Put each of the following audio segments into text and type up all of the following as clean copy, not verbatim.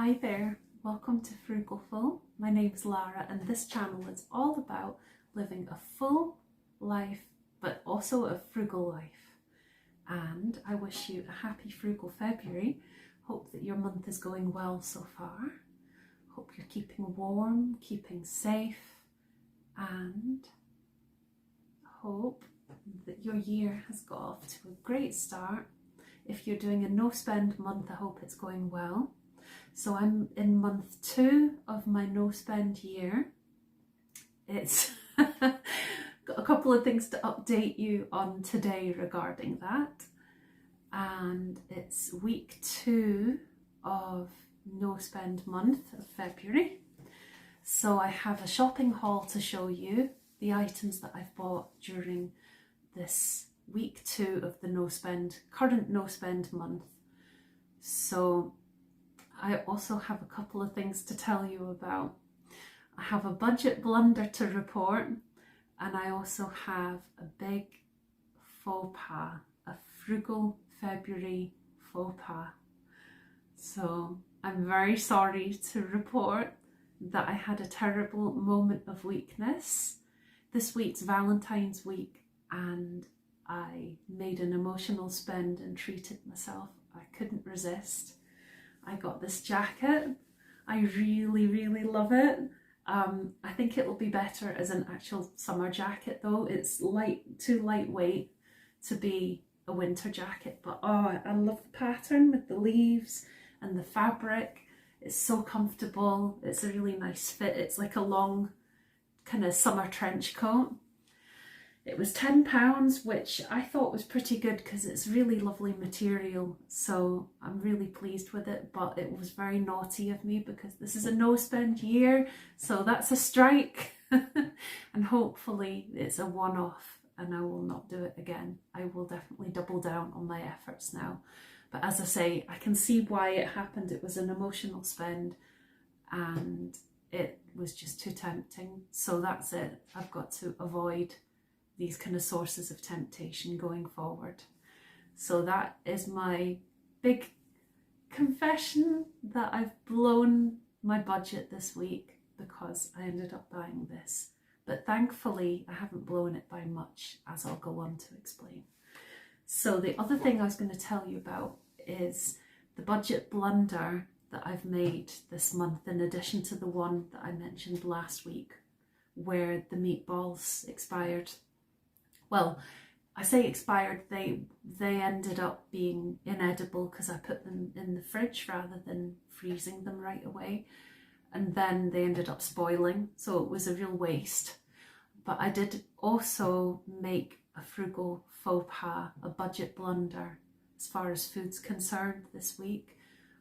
Hi there, welcome to Frugal Full. My name's Lara and this channel is all about living a full life but also a frugal life. And I wish you a happy Frugal February. Hope that your month is going well so far. Hope you're keeping warm, keeping safe, and hope that your year has got off to a great start. If you're doing a no spend month, I hope it's going well. So I'm in month 2 of my no spend year. It's got a couple of things to update you on today regarding that. And it's week 2 of no spend month of February. So I have a shopping haul to show you the items that I've bought during this week 2 of the current no spend month. So I also have a couple of things to tell you about. I have a budget blunder to report, and I also have a big faux pas, a Frugal February faux pas. So I'm very sorry to report that I had a terrible moment of weakness. This week's Valentine's week, and I made an emotional spend and treated myself. I couldn't resist. I got this jacket. I really love it. I think it'll be better as an actual summer jacket though. It's too lightweight to be a winter jacket, but oh, I love the pattern with the leaves and the fabric. It's so comfortable. It's a really nice fit. It's like a long kind of summer trench coat. It was £10, which I thought was pretty good because it's really lovely material. So I'm really pleased with it, but it was very naughty of me because this is a no spend year. So that's a strike and hopefully it's a one-off and I will not do it again. I will definitely double down on my efforts now. But as I say, I can see why it happened. It was an emotional spend and it was just too tempting. So that's it. I've got to avoid these kind of sources of temptation going forward. So that is my big confession, that I've blown my budget this week because I ended up buying this. But thankfully I haven't blown it by much, as I'll go on to explain. So the other thing I was going to tell you about is the budget blunder that I've made this month, in addition to the one that I mentioned last week where the meatballs expired. Well, I say expired, they ended up being inedible because I put them in the fridge rather than freezing them right away. And then they ended up spoiling, so it was a real waste. But I did also make a frugal faux pas, a budget blunder as far as food's concerned this week,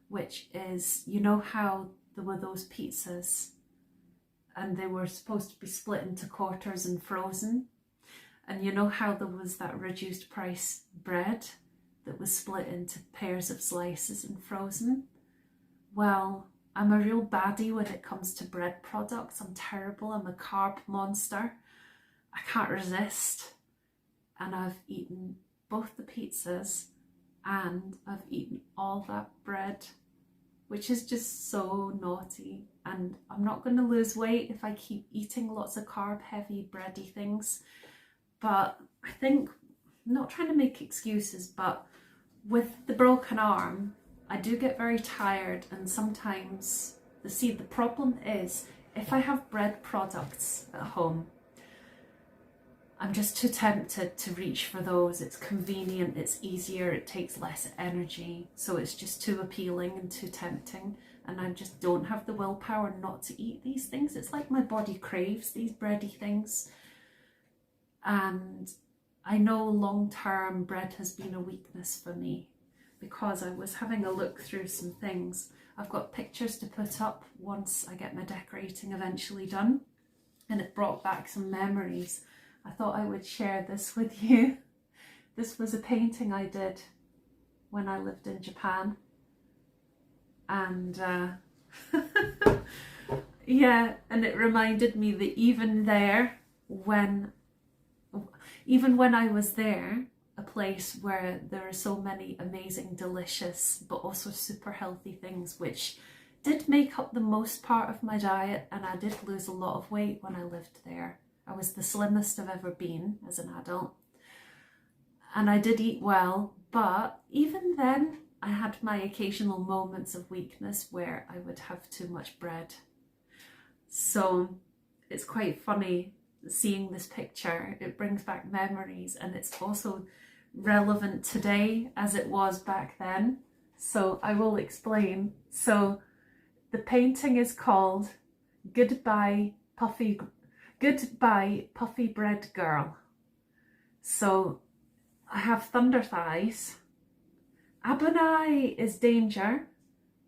which is, you know how there were those pizzas and they were supposed to be split into quarters and frozen? And you know how there was that reduced price bread that was split into pairs of slices and frozen? Well, I'm a real baddie when it comes to bread products. I'm terrible. I'm a carb monster. I can't resist. And I've eaten both the pizzas and I've eaten all that bread, which is just so naughty. And I'm not going to lose weight if I keep eating lots of carb heavy bready things. But I think, I'm not trying to make excuses, but with the broken arm, I do get very tired, and sometimes, the problem is, if I have bread products at home, I'm just too tempted to reach for those. It's convenient, it's easier, it takes less energy, so it's just too appealing and too tempting, and I just don't have the willpower not to eat these things. It's like my body craves these bready things. And I know long-term bread has been a weakness for me because I was having a look through some things. I've got pictures to put up once I get my decorating eventually done, and it brought back some memories. I thought I would share this with you. This was a painting I did when I lived in Japan, and yeah, and it reminded me that even when I was there, a place where there are so many amazing, delicious, but also super healthy things, which did make up the most part of my diet, and I did lose a lot of weight when I lived there. I was the slimmest I've ever been as an adult, and I did eat well, but even then I had my occasional moments of weakness where I would have too much bread. So it's quite funny seeing this picture. It brings back memories, and it's also relevant today as it was back then. So I will explain. So the painting is called Goodbye Puffy Bread Girl. So I have thunder thighs. Abunai is danger.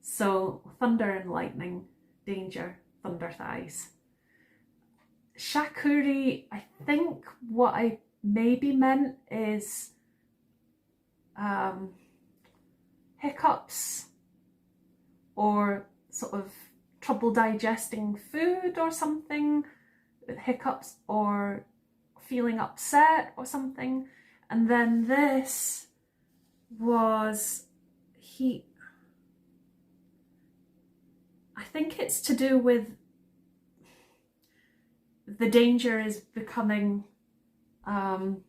So thunder and lightning, danger, thunder thighs. Shakuri, I think what I maybe meant is hiccups, or sort of trouble digesting food or something, with hiccups or feeling upset or something. And then this was heat. I think it's to do with the danger is becoming an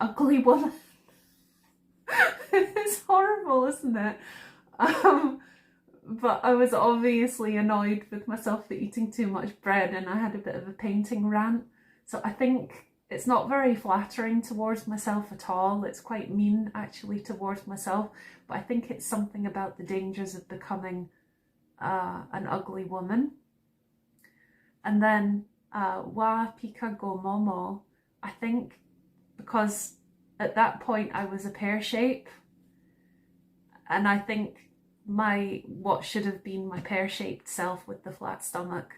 ugly woman. It's horrible, isn't it? But I was obviously annoyed with myself for eating too much bread, and I had a bit of a painting rant. So I think it's not very flattering towards myself at all. It's quite mean actually towards myself, but I think it's something about the dangers of becoming an ugly woman. And then wa pika go momo, I think because at that point I was a pear shape, and I think what should have been my pear-shaped self with the flat stomach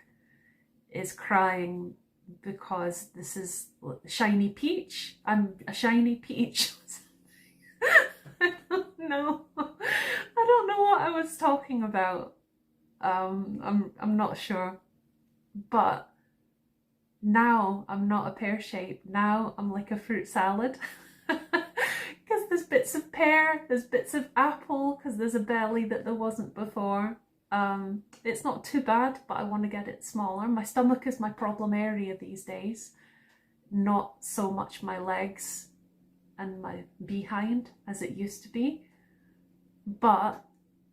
is crying because this is shiny peach. I'm a shiny peach. I don't know. I don't know what I was talking about. I'm not sure. But now I'm not a pear shape. Now I'm like a fruit salad. Because there's bits of pear, there's bits of apple, because there's a belly that there wasn't before. It's not too bad, but I want to get it smaller. My stomach is my problem area these days, not so much my legs and my behind as it used to be. But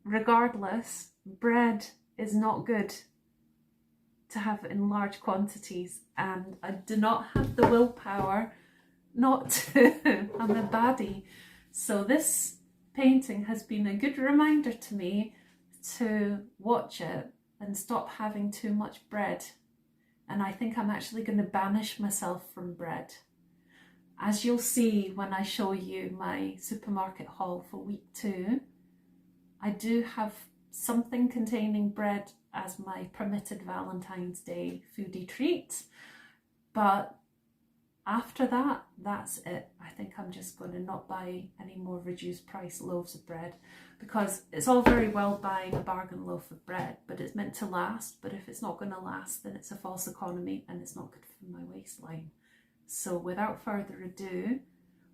regardless, bread is not good to have in large quantities, and I do not have the willpower not to. I'm a baddie. So this painting has been a good reminder to me to watch it and stop having too much bread. And I think I'm actually going to banish myself from bread. As you'll see when I show you my supermarket haul for week 2, I do have something containing bread as my permitted Valentine's Day foodie treat, but after that, that's it. I think I'm just going to not buy any more reduced price loaves of bread, because it's all very well buying a bargain loaf of bread, but it's meant to last. But if it's not going to last, then it's a false economy and it's not good for my waistline. So without further ado,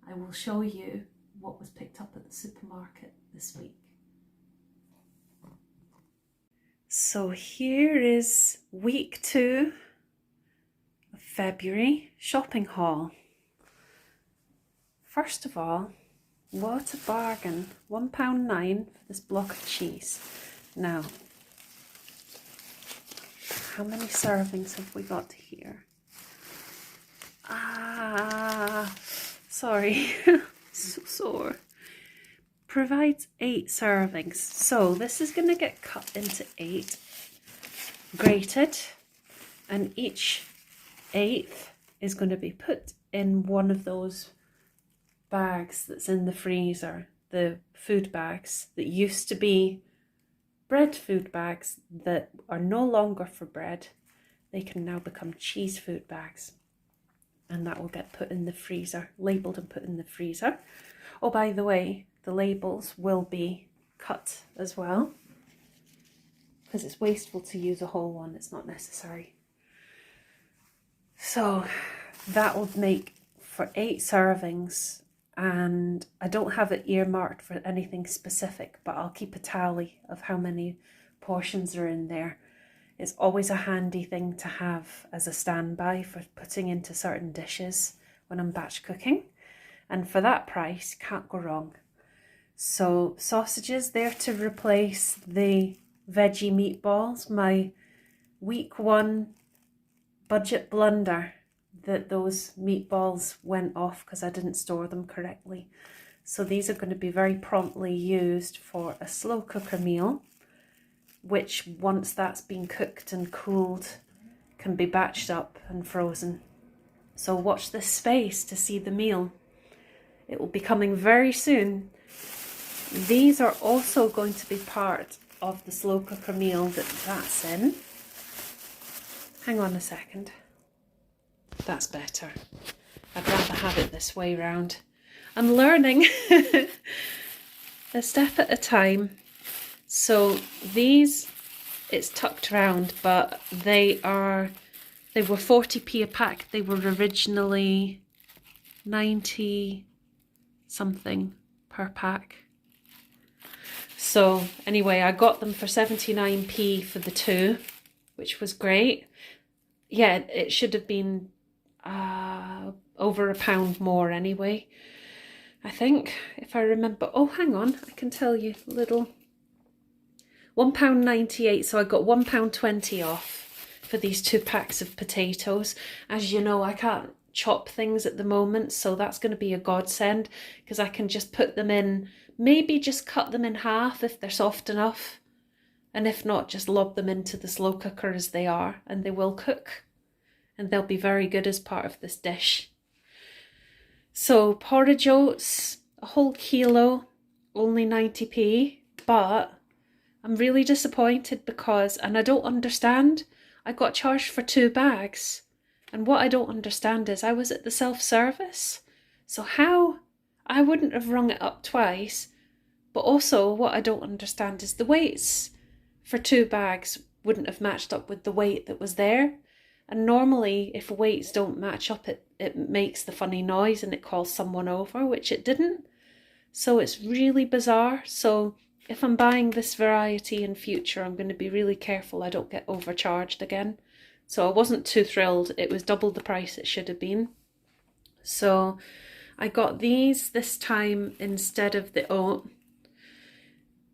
I will show you what was picked up at the supermarket this week. So here is week 2 of February shopping haul. First of all, what a bargain. £1.09 for this block of cheese. Now, how many servings have we got here? Sorry, so sore. Provides 8 servings. So this is going to get cut into 8, grated, and each 1/8 is going to be put in one of those bags that's in the freezer, the food bags that used to be bread food bags that are no longer for bread. They can now become cheese food bags, and that will get put in the freezer, labelled and put in the freezer. Oh, by the way, the labels will be cut as well, because it's wasteful to use a whole one. It's not necessary. So that would make for 8 servings and I don't have it earmarked for anything specific, but I'll keep a tally of how many portions are in there. It's always a handy thing to have as a standby for putting into certain dishes when I'm batch cooking. And for that price, can't go wrong. So sausages there to replace the veggie meatballs. My week one budget blunder that those meatballs went off because I didn't store them correctly. So these are going to be very promptly used for a slow cooker meal, which once that's been cooked and cooled can be batched up and frozen. So watch this space to see the meal. It will be coming very soon. These are also going to be part of the slow cooker meal that's in. Hang on a second. That's better. I'd rather have it this way round. I'm learning a step at a time. So these, it's tucked round, but they were 40p a pack. They were originally 90 something per pack. So anyway, I got them for 79p for the two, which was great. Yeah, it should have been over £1 more anyway, I think, if I remember. Oh, hang on, I can tell you a little. £1.98, so I got £1.20 off for these 2 packs of potatoes. As you know, I can't chop things at the moment, so that's going to be a godsend, because I can just put them in, maybe just cut them in half if they're soft enough, and if not, just lob them into the slow cooker as they are, and they will cook, and they'll be very good as part of this dish. So porridge oats, a whole kilo, only 90p, but I'm really disappointed because, and I don't understand, I got charged for 2 bags. And what I don't understand is I was at the self-service. So how? I wouldn't have rung it up twice. But also what I don't understand is the weights for 2 bags wouldn't have matched up with the weight that was there. And normally if weights don't match up, it makes the funny noise and it calls someone over, which it didn't. So it's really bizarre. So if I'm buying this variety in future, I'm going to be really careful I don't get overcharged again. So I wasn't too thrilled. It was double the price it should have been. So I got these this time instead of the oat.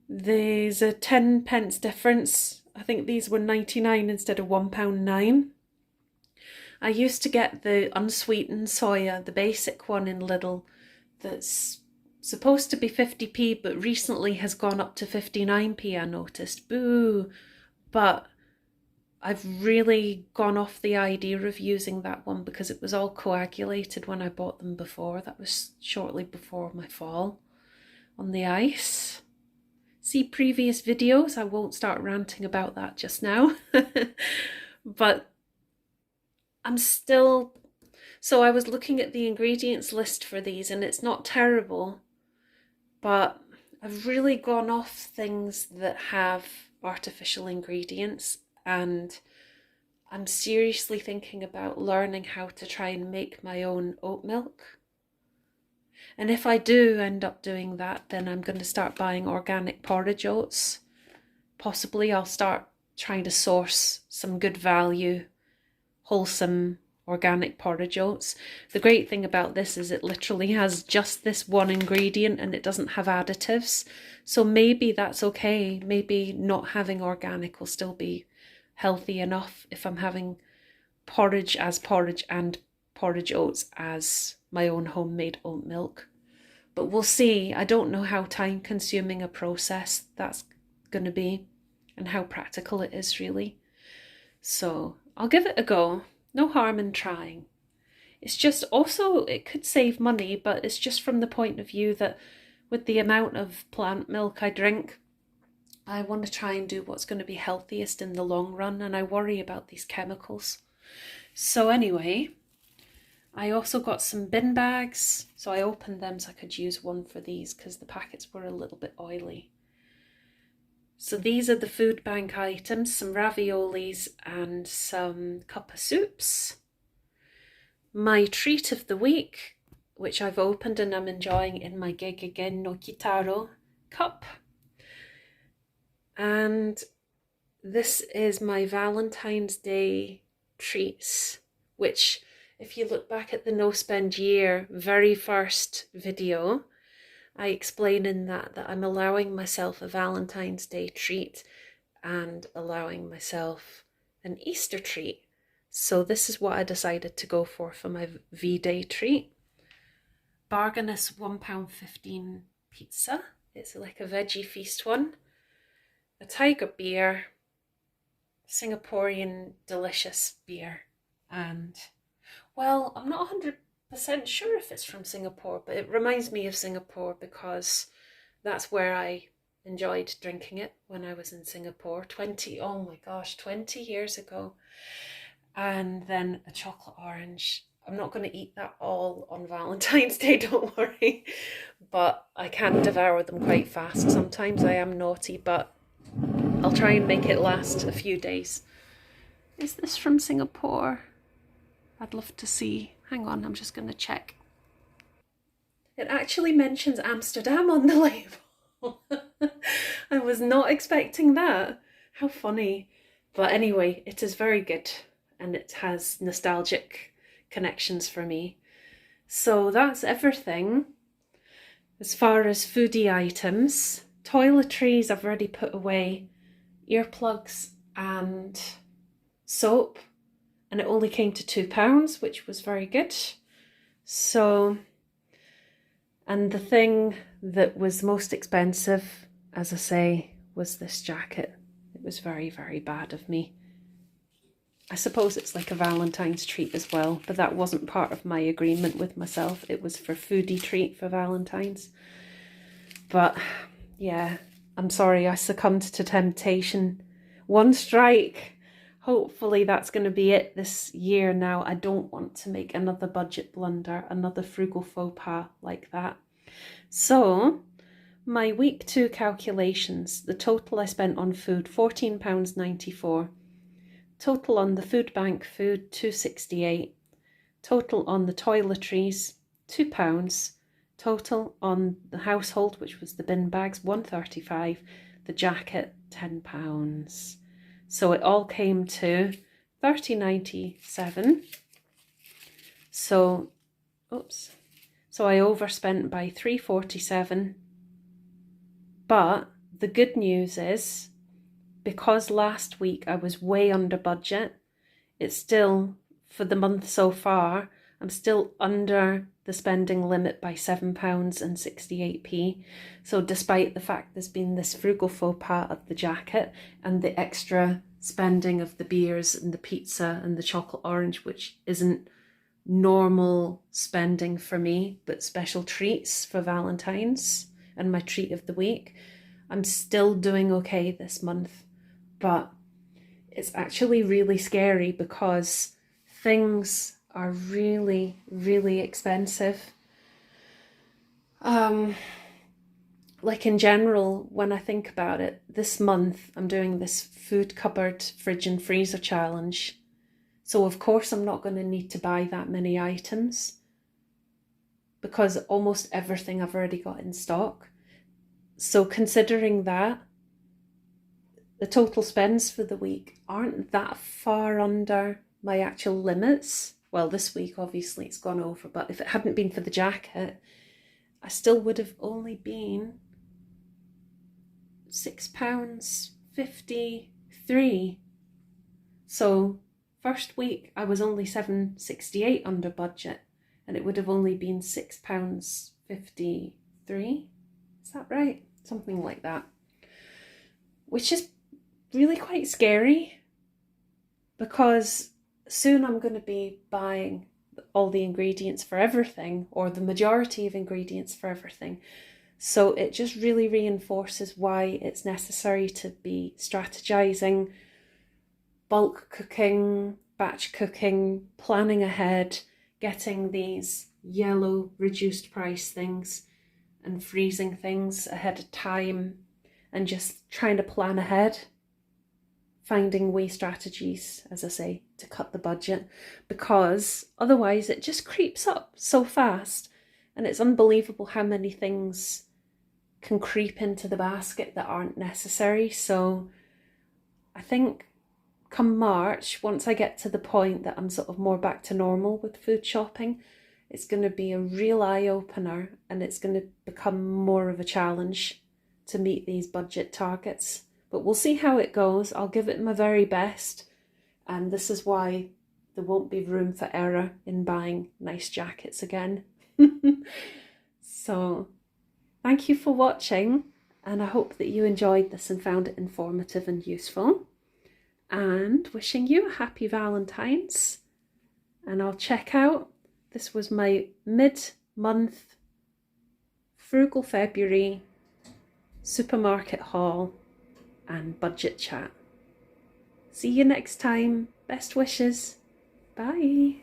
There's a 10p difference. I think these were 99 instead of £1.09. I used to get the unsweetened soya, the basic one in Lidl, that's supposed to be 50p, but recently has gone up to 59p, I noticed. Boo! But I've really gone off the idea of using that one because it was all coagulated when I bought them before. That was shortly before my fall on the ice. See previous videos. I won't start ranting about that just now. But I'm still... So I was looking at the ingredients list for these and it's not terrible, but I've really gone off things that have artificial ingredients, and I'm seriously thinking about learning how to try and make my own oat milk. And if I do end up doing that, then I'm going to start buying organic porridge oats. Possibly I'll start trying to source some good value, wholesome organic porridge oats. The great thing about this is it literally has just this one ingredient and it doesn't have additives. So maybe that's okay. Maybe not having organic will still be healthy enough if I'm having porridge as porridge and porridge oats as my own homemade oat milk. But we'll see. I don't know how time consuming a process that's going to be and how practical it is really. So I'll give it a go. No harm in trying. It's just also, it could save money, but it's just from the point of view that with the amount of plant milk I drink, I want to try and do what's going to be healthiest in the long run, and I worry about these chemicals. So anyway, I also got some bin bags, so I opened them so I could use one for these because the packets were a little bit oily. So these are the food bank items, some raviolis and some cup of soups. My treat of the week which I've opened and I'm enjoying in my Gegegen no Kitaro cup. And this is my Valentine's Day treats, which if you look back at the No Spend Year very first video, I explain in that I'm allowing myself a Valentine's Day treat and allowing myself an Easter treat. So this is what I decided to go for my V-Day treat. Bargainous £1.15 pizza. It's like a veggie feast one. A tiger beer, Singaporean delicious beer, and well, I'm not 100% sure if it's from Singapore, but it reminds me of Singapore because that's where I enjoyed drinking it when I was in Singapore 20 years ago. And then a chocolate orange. I'm not going to eat that all on Valentine's Day, don't worry, but I can devour them quite fast. Sometimes I am naughty, but I'll try and make it last a few days. Is this from Singapore? I'd love to see. Hang on, I'm just going to check. It actually mentions Amsterdam on the label. I was not expecting that. How funny. But anyway, it is very good and it has nostalgic connections for me. So that's everything. As far as foodie items, toiletries I've already put away, earplugs and soap, and it only came to £2, which was very good. So, and the thing that was most expensive, as I say, was this jacket. It was very, very bad of me. I suppose it's like a Valentine's treat as well, but that wasn't part of my agreement with myself. It was for foodie treat for Valentine's. But yeah, I'm sorry, I succumbed to temptation. One strike. Hopefully that's going to be it this year now. I don't want to make another budget blunder, another frugal faux pas like that. So, my week 2 calculations. The total I spent on food, £14.94. Total on the food bank food, £2.68. Total on the toiletries, £2. Total on the household, which was the bin bags, £1.35. The jacket, £10. So it all came to £30.97. So, So I overspent by £3.47. But the good news is, because last week I was way under budget, it's still, for the month so far, I'm still under the spending limit by £7.68. So despite the fact there's been this frugal faux pas of the jacket and the extra spending of the beers and the pizza and the chocolate orange, which isn't normal spending for me, but special treats for Valentine's and my treat of the week, I'm still doing okay this month. But it's actually really scary because things are really, really expensive. Like in general, when I think about it, this month I'm doing this food cupboard, fridge and freezer challenge. So of course I'm not going to need to buy that many items because almost everything I've already got in stock. So considering that, the total spends for the week aren't that far under my actual limits. Well, this week obviously it's gone over, but if it hadn't been for the jacket, I still would have only been £6.53. So first week I was only £7.68 under budget, and it would have only been £6.53. Is that right? Something like that. Which is really quite scary because soon I'm going to be buying all the ingredients for everything, or the majority of ingredients for everything. So it just really reinforces why it's necessary to be strategizing, bulk cooking, batch cooking, planning ahead, getting these yellow reduced price things and freezing things ahead of time, and just trying to plan ahead, finding wee strategies, as I say, to cut the budget, because otherwise it just creeps up so fast. And it's unbelievable how many things can creep into the basket that aren't necessary. So I think come March, once I get to the point that I'm sort of more back to normal with food shopping, it's going to be a real eye-opener, and it's going to become more of a challenge to meet these budget targets. But we'll see how it goes. I'll give it my very best, and this is why there won't be room for error in buying nice jackets again. So thank you for watching, and I hope that you enjoyed this and found it informative and useful. And wishing you a happy Valentine's. And I'll check out, this was my mid-month Frugal February supermarket haul and budget chat. See you next time. Best wishes. Bye.